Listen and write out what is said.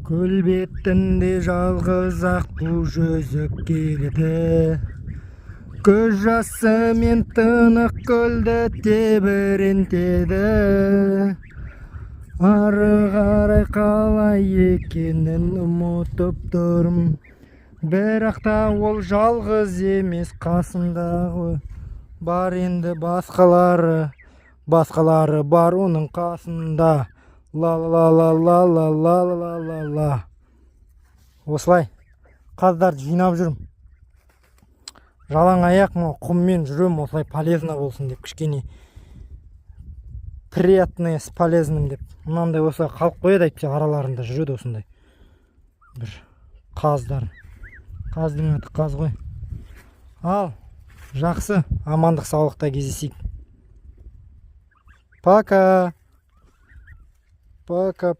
Көл бетінде жалғыз аққу жүзіп келеді. Көз жасымен тынық көлді тебірентеді. Ары қарай қалай екенін ұмытып тұрмын. Бірақ та ол жалғыз емес, қасындағы бар енді басқалары бар оның қасында. Ла ла ла ла ла ла ла ла ла. Осылай қаздарды жинап жүрмін. Жалаң аяқ құммен жүрем, осылай полезно болсын деп, кішкене приятное с полезным деп. Мынандай осылай қалып қояды, әйтпесе араларында жүреді осындай бір қаздар. Қаздың аты қаз ғой. Ал, жақсы, амандық саулықта кездесейік. Пока. Пока.